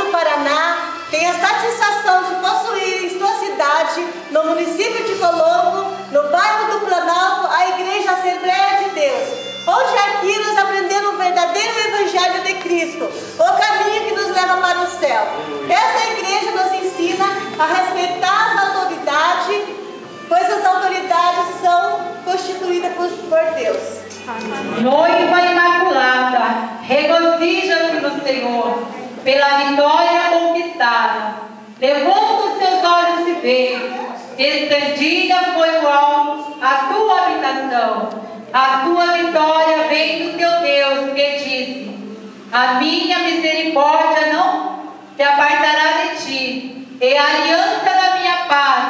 do Paraná tem a satisfação de possuir em sua cidade, no município de Colombo, no bairro do Planalto, a Igreja Assembleia de Deus, onde aqui nós aprendemos o verdadeiro Evangelho de Cristo, o caminho que nos leva para o céu. Essa igreja nos ensina a respeitar as autoridades, pois as autoridades são constituídas por Deus. Noiva imaculada, regozija-se no Senhor, pela vitória conquistada. Levanta os teus olhos e vê, estendida foi o alto a tua habitação. A tua vitória vem do teu Deus, que disse: a minha misericórdia não se apartará de ti, e a aliança da minha paz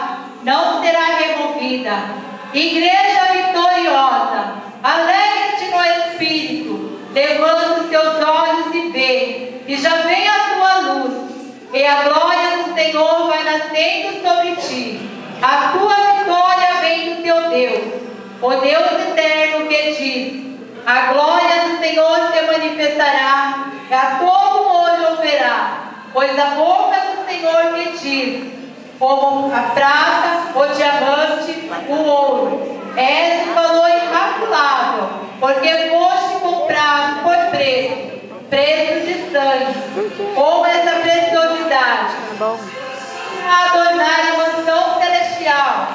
não será removida. Igreja vitoriosa, alegre-te no Espírito, levanta os teus olhos e vê, e já vem a tua luz, e a glória do Senhor vai nascendo sobre ti. A tua vitória vem do teu Deus, o Deus eterno, que diz: a glória do Senhor se manifestará, e a todo olho verá, pois a boca do Senhor que diz, como a prata, o diamante, o ouro. És um valor incalculável, porque foste comprado por preço de sangue, com essa preciosidade, a adornar a mansão celestial,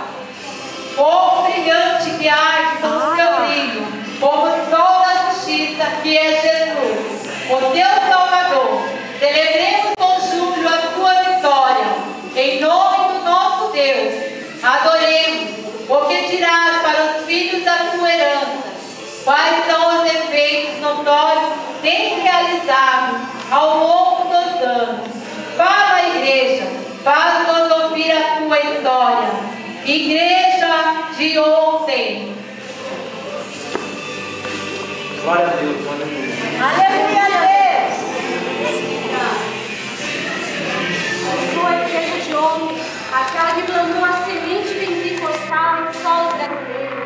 como brilhante que arde com o seu brilho, como o sol da justiça, que é Jesus, o teu Salvador. Celebremos com júbilo a tua vitória, em nome do nosso Deus. Adoremos. O que dirás para os filhos da tua herança? Quais são os efeitos notórios sempre realizados ao longo dos anos? Fala, igreja, faz-nos ouvir a tua história. Igreja de ontem. Glória a Deus, glória a Deus. Aleluia, Deus! Eu sou a igreja de ontem, aquela que plantou a semente pentecostal em solo brasileiro.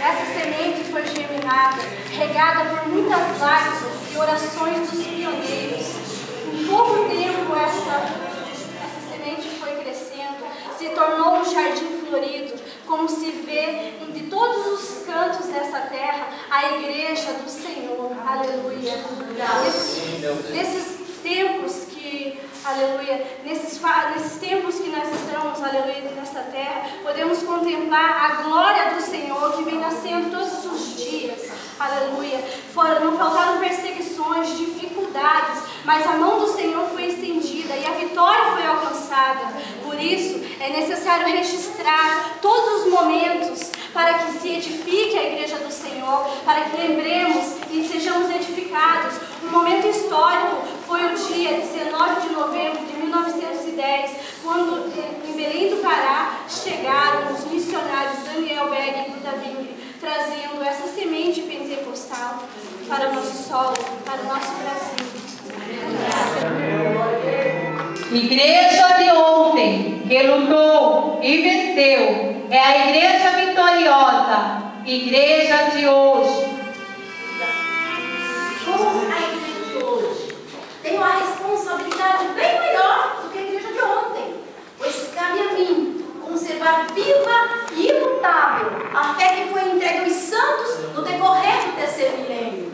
Essa semente foi germinada, regada por muitas lágrimas e orações dos pioneiros. Em pouco tempo, essa semente foi crescendo, se tornou um jardim florido, como se vê de todos os cantos dessa terra, a igreja do Senhor. Aleluia. Nesses tempos que, aleluia, nesses tempos que nós estamos, aleluia, nesta terra, podemos contemplar a glória do Senhor que vem nascendo todos os dias, aleluia. Não faltaram perseguições, dificuldades, mas a mão do Senhor foi estendida e a vitória foi alcançada. Por isso, é necessário registrar todos os momentos para que se edifique a igreja do Senhor, para que lembremos e sejamos edificados. Um momento histórico foi o dia 19 de novembro de 1910, quando em Belém do Pará chegaram os missionários Daniel Berg e Buda Wing, trazendo essa semente pentecostal para o nosso solo, para o nosso Brasil. Igreja de ontem, que lutou e venceu, é a igreja vitoriosa. Igreja de hoje. Como a igreja de hoje tem uma responsabilidade bem maior do que a igreja de ontem, pois cabe a mim conservar viva e imutável a fé que foi entregue aos santos no decorrer do terceiro milênio.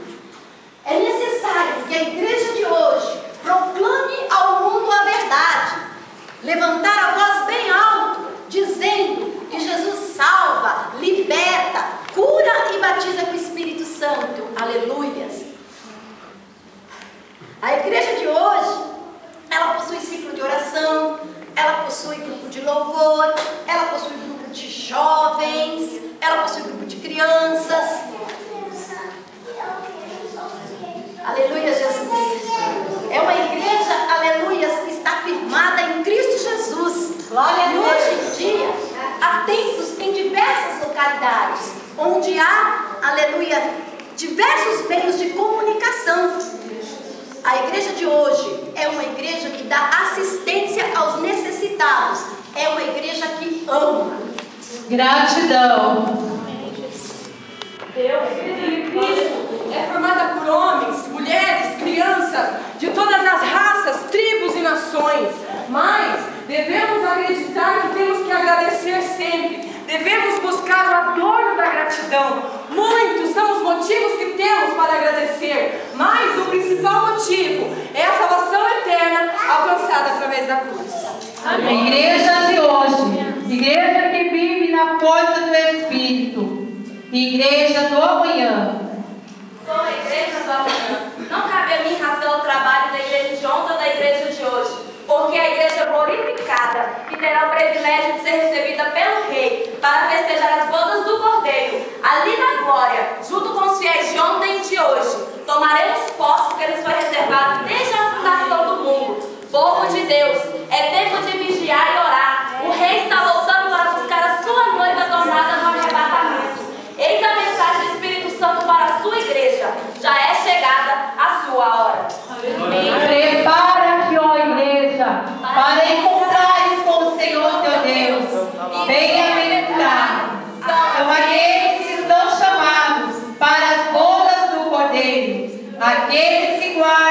É necessário que a igreja de hoje proclame ao mundo a verdade, levantar a voz bem alto, dizendo que Jesus salva, liberta, cura e batiza com o Espírito Santo. Aleluias! A igreja de hoje, ela possui ciclo de oração, ela possui grupo de louvor, ela possui grupo de jovens, ela possui grupo de crianças. Aleluia, Jesus. É uma igreja, aleluia, que está firmada em Cristo Jesus. Glória a Deus. E hoje em dia, há templos em diversas localidades, onde há, aleluia, diversos meios de comunicação. A igreja de hoje é uma igreja que dá assistência aos necessitados. É uma igreja que ama. Gratidão. Deus, Cristo é formada por homens, mulheres, crianças, de todas as raças, tribos limitações, mas devemos acreditar que temos que agradecer sempre. Devemos buscar o adorno da gratidão. Muitos são os motivos que temos para agradecer, mas o principal motivo é a salvação eterna alcançada através da cruz. Amém. Igreja de hoje, igreja que vive na força do Espírito, igreja do amanhã. Sou a igreja do amanhã. Não cabe a mim rasgar o trabalho da igreja de ontem ou da igreja de hoje, porque a igreja glorificada, que terá o privilégio de ser recebida pelo Rei para festejar as bodas do Cordeiro, ali na glória, junto com os fiéis de ontem e de hoje, tomaremos posse que nos foi reservado desde a fundação do mundo. Povo de Deus, é tempo de vigiar e orar. O Rei está voltando para buscar a sua noiva tornada no arrebatamento. Eis a mensagem do Espírito Santo para a sua igreja. Já é chegada a sua hora. Prepara-te, ó igreja, para encontrares com o Senhor teu Deus. Bem-aventurados são aqueles que estão chamados para as bodas do Cordeiro, aqueles que guardam